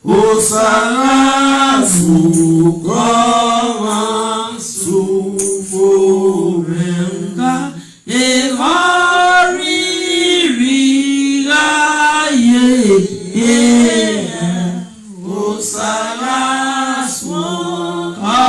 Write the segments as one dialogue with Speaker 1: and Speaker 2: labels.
Speaker 1: Osana sukoma suforenga evari riga ye Osana sukoma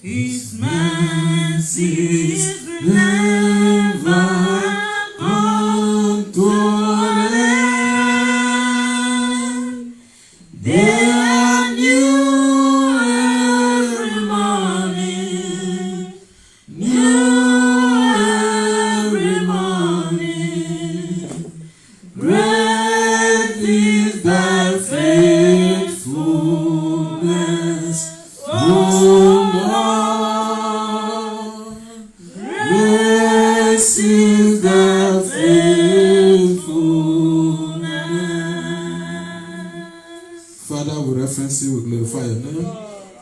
Speaker 1: His mercy is never unto an end. They are new every morning, new every morning. Great is thy faithfulness, O Lord. Great is thy faithfulness. Father, we reference you, we glorify your name.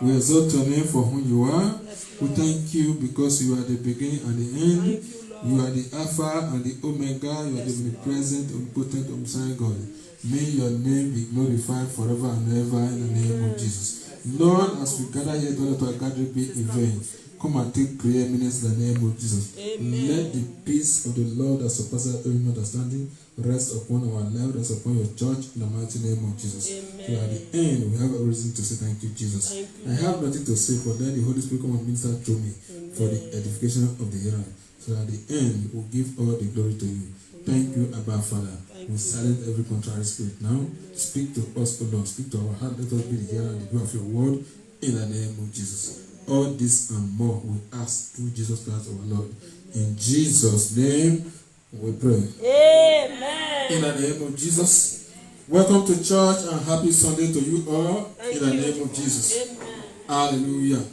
Speaker 1: We exalt your name for who you are. We thank you because you are the beginning and the end. You are the Alpha and the Omega. You are the omnipresent, omnipotent, omniscient God. May your name be glorified forever and ever in the name of Jesus. Lord, as we gather here, don't let our gathering be in vain. Come and take preeminence in the name of Jesus. Amen. Let the peace of the Lord that surpasses every understanding rest upon our life, rest upon your church in the mighty name of Jesus. Amen. So at the end, we have a reason to say thank you, Jesus. Thank you. I have nothing to say, but let the Holy Spirit come and minister to me. Amen. For the edification of the hearer. So at the end, we'll give all the glory to you. Thank you, Abba Father. We silence every contrary spirit now. Speak to us, O Lord. Speak to our heart. Let us be the hearer and the doer of your word in the name of Jesus. All this and more we ask through Jesus Christ our Lord. In Jesus' name we pray.
Speaker 2: Amen.
Speaker 1: In the name of Jesus. Welcome to church and happy Sunday to you all. In the name of Jesus.
Speaker 2: Amen.
Speaker 1: Hallelujah.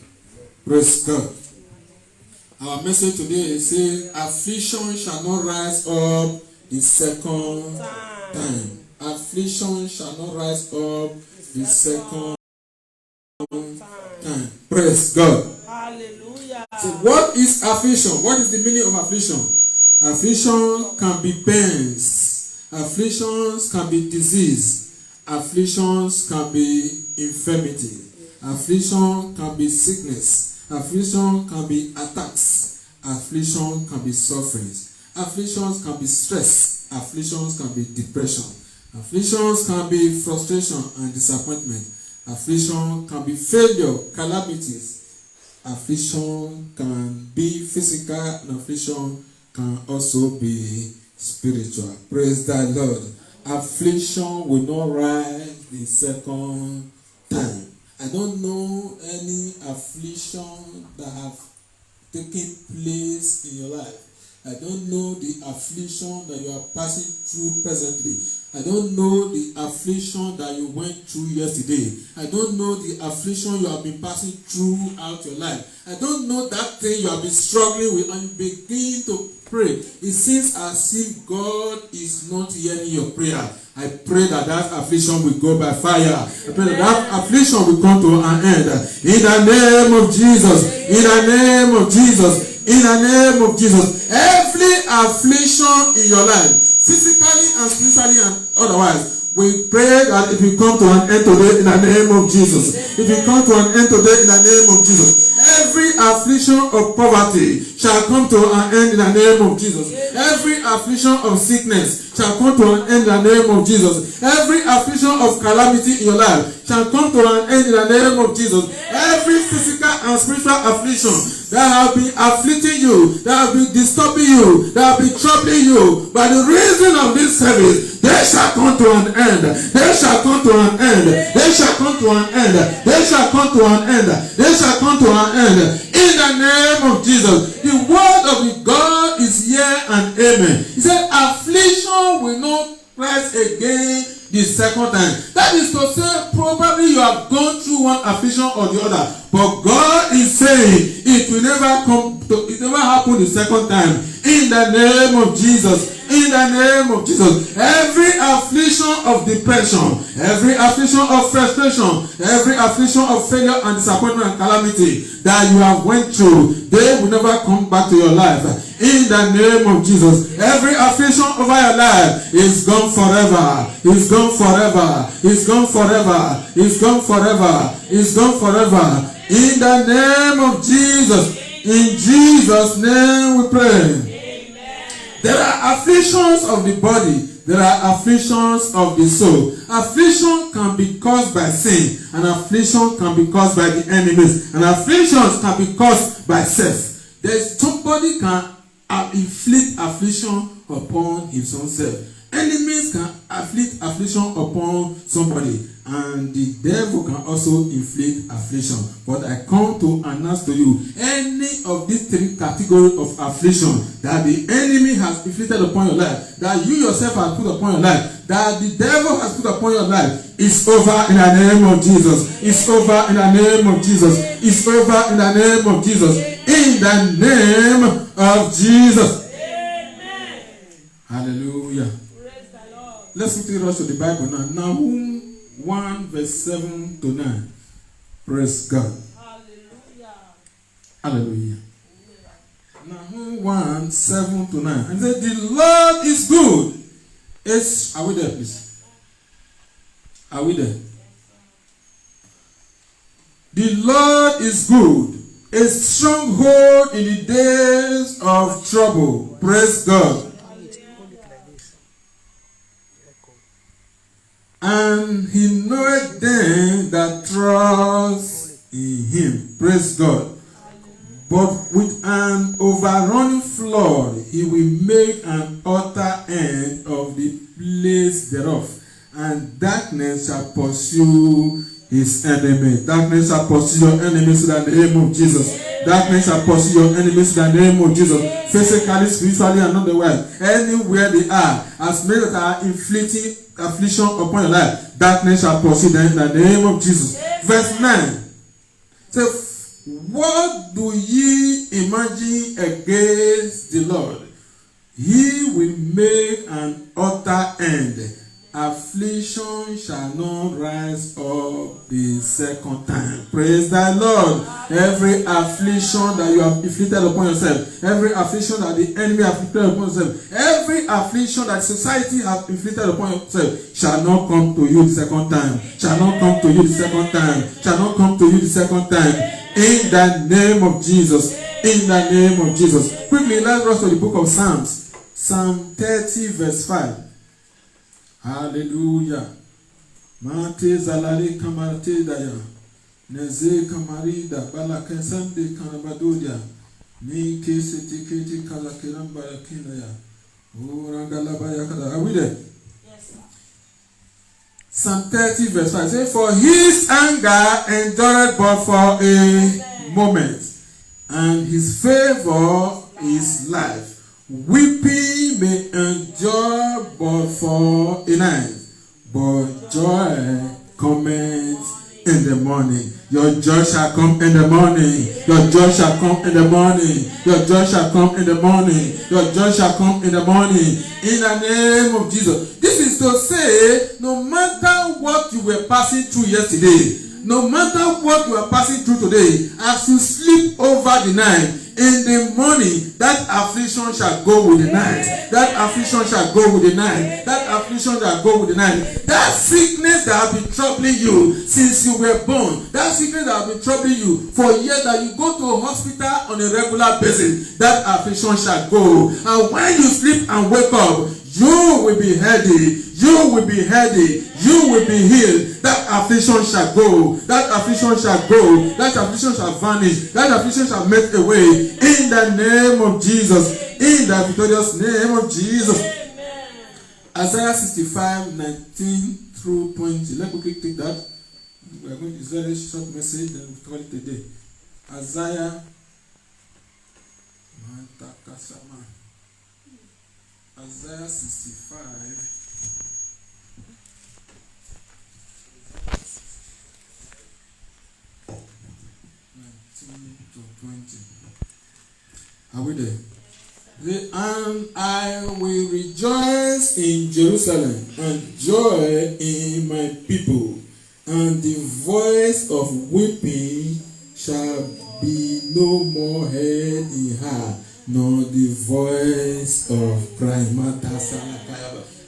Speaker 1: Praise God. Our message today is saying, affliction shall not rise up the second time. Affliction shall not rise up the second time. Praise God.
Speaker 2: Hallelujah.
Speaker 1: So what is affliction? What is the meaning of affliction? Affliction can be pains. Afflictions can be disease. Afflictions can be infirmity. Affliction can be sickness. Affliction can be attacks. Affliction can be sufferings. Afflictions can be stress. Afflictions can be depression. Afflictions can be frustration and disappointment. Affliction can be failure, calamities. Affliction can be physical and affliction can also be spiritual. Praise the Lord. Affliction will not rise the second time. I don't know any affliction that have taken place in your life. I don't know the affliction that you are passing through presently. I don't know the affliction that you went through yesterday. I don't know the affliction you have been passing throughout your life. I don't know that thing you have been struggling with, and you begin to pray. It seems as if God is not hearing your prayer. I pray that affliction will go by fire. I pray that affliction will come to an end. In the name of Jesus. In the name of Jesus. In the name of Jesus. Every affliction in your life, physically and spiritually and otherwise, we pray that it will come to an end today in the name of Jesus. It will come to an end today in the name of Jesus. Every affliction of poverty shall come to an end in the name of Jesus. Every affliction of sickness shall come to an end in the name of Jesus. Every affliction of calamity in your life shall come to an end in the name of Jesus. Every physical and spiritual affliction that have been afflicting you, that have been disturbing you, that have been troubling you, by the reason of this service, they shall come to an end. They shall come to an end. They shall come to an end. They shall come to an end. They shall come to an end. In the name of Jesus. The word of the God is here and amen. He said, affliction will not rise again the second time. That is to say, probably you have gone through one affliction or the other, but God is saying it will never happen the second time. In the name of Jesus. In the name of Jesus. Every affliction of depression, every affliction of frustration, every affliction of failure and disappointment and calamity that you have went through, they will never come back to your life. In the name of Jesus. Every affliction over your life is gone forever. Is gone forever. Is gone forever. Is gone forever. Is gone forever. In the name of Jesus. In Jesus' name we pray. There are afflictions of the body. There are afflictions of the soul. Affliction can be caused by sin. And affliction can be caused by the enemies. And afflictions can be caused by self. There's somebody can inflict affliction upon his own self. Enemies can inflict affliction upon somebody. And the devil can also inflict affliction. But I come to announce to you, any of these three categories of affliction that the enemy has inflicted upon your life, that you yourself have put upon your life, that the devil has put upon your life, is over in the name of Jesus. It's over in the name of Jesus. It's over in the name of Jesus. In the name of Jesus.
Speaker 2: Amen.
Speaker 1: Hallelujah.
Speaker 2: Praise the Lord.
Speaker 1: Let's quickly rush to the Bible now. Nahum 1 verse 7 to 9. Praise God.
Speaker 2: Hallelujah.
Speaker 1: Hallelujah. Nahum 1 7 to 9. And said, the Lord is good. Are we there, please? Are we there? The Lord is good, a stronghold in the days of trouble. Praise God. And he knoweth them that trust in him. Praise God. But with an overrunning flood, he will make an utter end of the place thereof, and darkness shall pursue his enemy. Darkness shall pursue your enemies in the name of Jesus. Darkness shall pursue your enemies in the name of Jesus. Physically, spiritually, and otherwise. Anywhere they are, as many that are inflicting affliction upon your life, darkness shall pursue them in the name of Jesus. Verse 9. So, what do ye imagine against the Lord? He will make an utter end. Affliction shall not rise up the second time. Praise thy Lord. Every affliction that you have inflicted upon yourself, every affliction that the enemy has inflicted upon yourself, every affliction that society has inflicted upon yourself shall not come to you the second time. Shall not come to you the second time. Shall not come to you the second time. In the name of Jesus. In the name of Jesus. Quickly, let's rush to the book of Psalms. Psalm 30 verse 5. Hallelujah. Mate zalale kamarte daya. Neze kamarida balakensande kanabadodia. Ni kese tiketi kalakiran barakinaya. Urangalabaya kada. Are we there?
Speaker 2: Yes, sir.
Speaker 1: Psalm 30 verse 5 says, for his anger endured but for a moment, and his favor is life. Weeping may endure but for a night, but joy cometh in the morning. Your joy shall come in the morning. Your joy shall come in the morning. Your joy shall come in the morning. Your joy shall come in the morning. In the name of Jesus. This is to say, no matter what you were passing through yesterday, no matter what you are passing through today, as you sleep over the night, in the morning, that affliction shall go with the night. That affliction shall go with the night. That affliction shall go with the night. That sickness that has been troubling you since you were born, that sickness that has been troubling you for years, that you go to a hospital on a regular basis, that affliction shall go. And when you sleep and wake up, you will be healthy. You will be healthy. You will be healed. That affliction shall go. That affliction shall go. That affliction shall vanish. That affliction shall melt away. In the name of Jesus. In the victorious name of Jesus.
Speaker 2: Amen.
Speaker 1: Isaiah 65, 19 through 20. Let me quickly take that. We are going to, it's a very short message, then we'll call it a day. Isaiah 65, to 20. Are we there? And I will rejoice in Jerusalem and joy in my people, and the voice of weeping shall be no more heard in her, nor the voice of crying.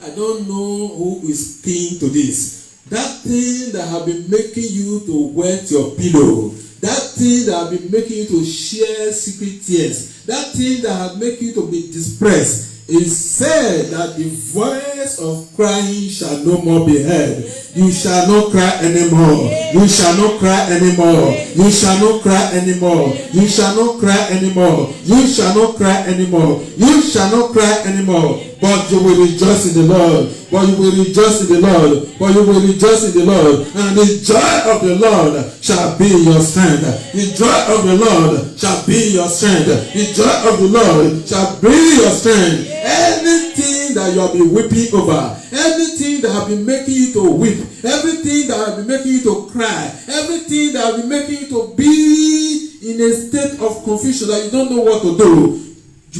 Speaker 1: I don't know who is keen to this. That thing that have been making you to wet your pillow, that thing that have been making you to share secret tears, that thing that have made you to be depressed, is said that the voice of crying shall no more be heard. You shall not cry anymore. You shall not cry anymore. You shall not cry anymore. You shall not cry anymore. You shall not cry anymore. You shall not cry anymore. But you will rejoice in the Lord. But you will rejoice in the Lord. But you will rejoice in the Lord. And the joy of the Lord shall be your strength. The joy of the Lord shall be your strength. The joy of the Lord shall be your strength. Anything that you have been weeping over, anything that have been making you to weep, everything that have been making you to cry, everything that have been making you to be in a state of confusion that you don't know what to do,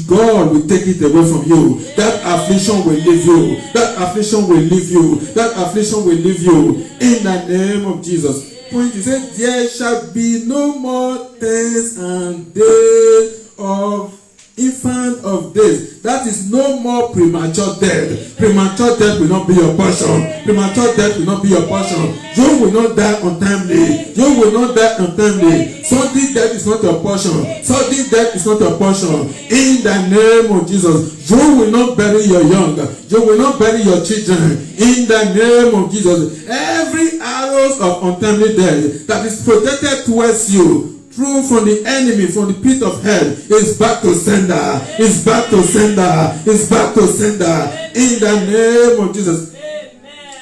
Speaker 1: God will take it away from you. That affliction will leave you. That affliction will leave you. That affliction will leave you. In the name of Jesus. Point, he said, there shall be no more days and days of infant of days. That is no more premature death. Premature death will not be your portion. Premature death will not be your portion. You will not die untimely. You will not die untimely. Sudden death is not your portion. Sudden death is not your portion. In the name of Jesus, you will not bury your young. You will not bury your children. In the name of Jesus, every arrows of untimely death that is protected towards you through from the enemy, from the pit of hell, is back to sender. Is back to sender. Is back to sender. In the name of Jesus.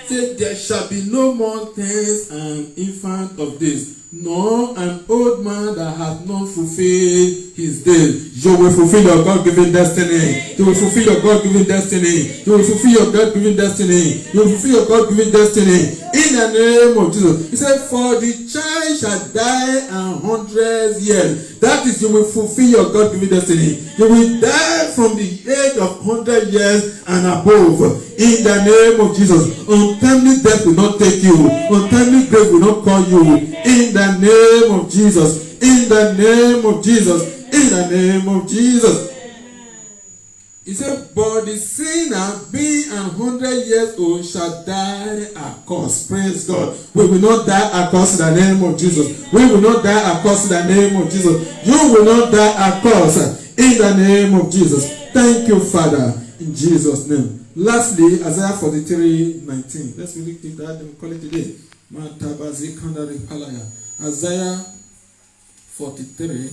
Speaker 1: Say, there shall be no more things an infant of this, nor an old man that hath not fulfilled his days. You will fulfill your God-given destiny. You will fulfill your God-given destiny. You will fulfill your God-given destiny. You will fulfill your God-given destiny. In the name of Jesus. He said, for the child shall die 100 years. That is, you will fulfill your God-given destiny. You will die from the age of 100 years and above. In the name of Jesus. Untimely death will not take you. Untimely grave will not call you. In the name of Jesus. In the name of Jesus. In the name of Jesus. He said, but the sinner being 100 years old shall die accursed. Praise God. We will not die accursed in the name of Jesus. We will not die accursed in the name of Jesus. You will not die accursed in the name of Jesus. Thank you, Father, in Jesus' name. Lastly, Isaiah 43:19. Let's really take that and call it today. Isaiah 43,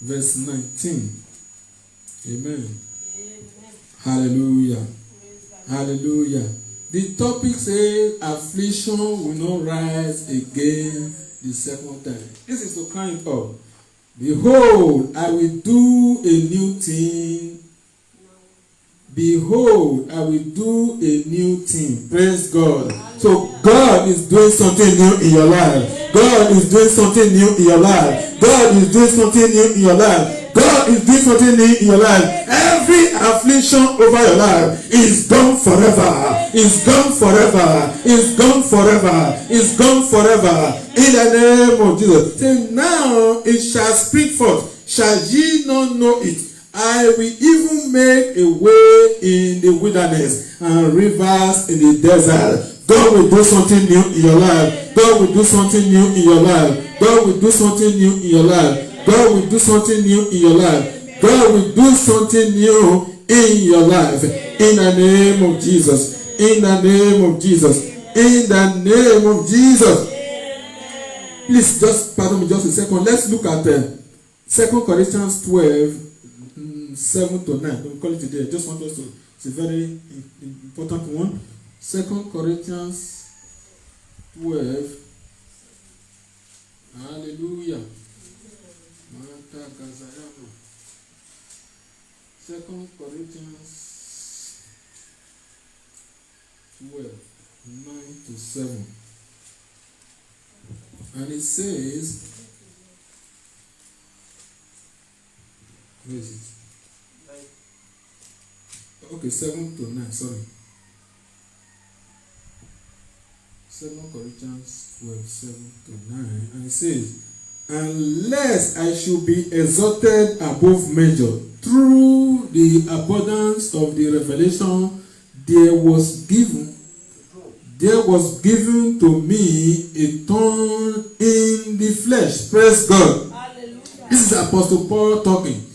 Speaker 1: verse 19. Amen. Hallelujah. Hallelujah. The topic says, affliction will not rise again the second time. This is to cry it up. Behold, I will do a new thing. Behold, I will do a new thing. Praise God. So God is doing something new in your life. God is doing something new in your life. God is doing something new in your life. God is doing something new in your life. Every affliction over your life is gone forever. Is gone forever. Is gone forever. Is gone forever. In the name of Jesus. Say, now it shall spring forth. Shall ye not know it? I will even make a way in the wilderness and rivers in the desert. God will do something new in your life. God will do something new in your life. God will do something new in your life. God will do something new in your life. God will do something new in your life. In the name of Jesus. In the name of Jesus. In the name of Jesus. Please just pardon me just a second. Let's look at 2 Corinthians 12. 7 to 9. Don't call it today. I just want us to. It's a very important one. 2 Corinthians 12. Hallelujah. 2 Corinthians 12, 9 to 7. And it says, Where is it? Okay, 7 to 9, sorry. 7 Corinthians 12, 7 to 9. And it says, unless I should be exalted above measure through the abundance of the revelation, there was given to me a thorn in the flesh. Praise God.
Speaker 2: Hallelujah.
Speaker 1: This is Apostle Paul talking.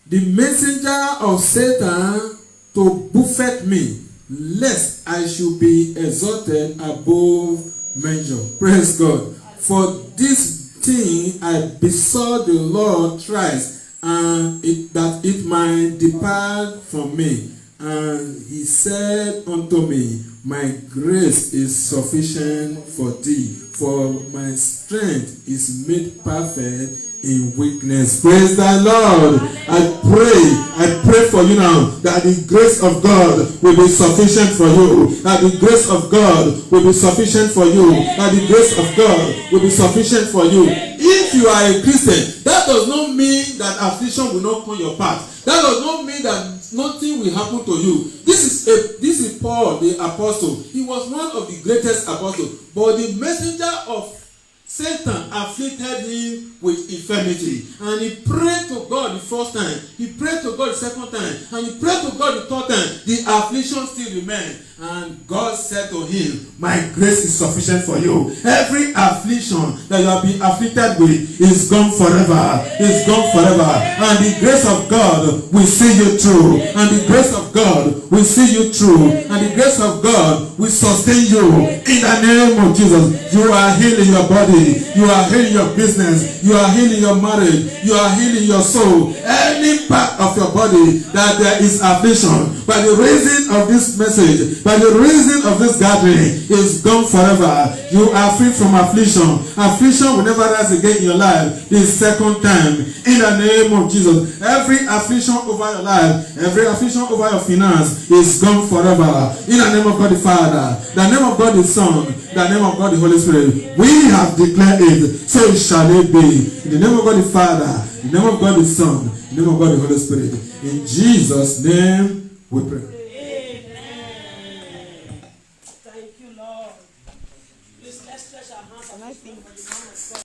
Speaker 1: The messenger of Satan to buffet me, lest I should be exalted above measure. Praise God. For this thing I besought the Lord thrice, and that it might depart from me. And he said unto me, my grace is sufficient for thee, for my strength is made perfect in weakness. Praise the Lord. I pray for you now that the grace of God will be sufficient for you. That the grace of God will be sufficient for you. That the grace of God will be sufficient for you. If you are a Christian, that does not mean that affliction will not come your path. That does not mean that nothing will happen to you. This is Paul the apostle. He was one of the greatest apostles, but the messenger of Satan afflicted him with infirmity, and he prayed to God the first time, he prayed to God the second time, and he prayed to God the third time. The affliction still remained, and God said to him, my grace is sufficient for you. Every affliction that you have been afflicted with is gone forever. Is gone forever, and the grace of God will see you through, and the grace of God will see you through, and the grace of God will sustain you in the name of Jesus. You are healing your body, you are healing your business, you are healing your marriage, you are healing your soul. Any part of your body that there is affliction, by the reason of this message, by the reason of this gathering, is gone forever. You are free from affliction. Affliction will never rise again in your life the second time. In the name of Jesus, every affliction over your life, every affliction over your finance is gone forever. In the name of God the Father, the name of God the Son, the name of God the Holy Spirit, we have declared it, so it shall it be. In the name of God the Father, in the name of God the Son, in the name of God the Holy Spirit. In Jesus' name we pray.
Speaker 2: Thank you, Lord. Please let's stretch our hands.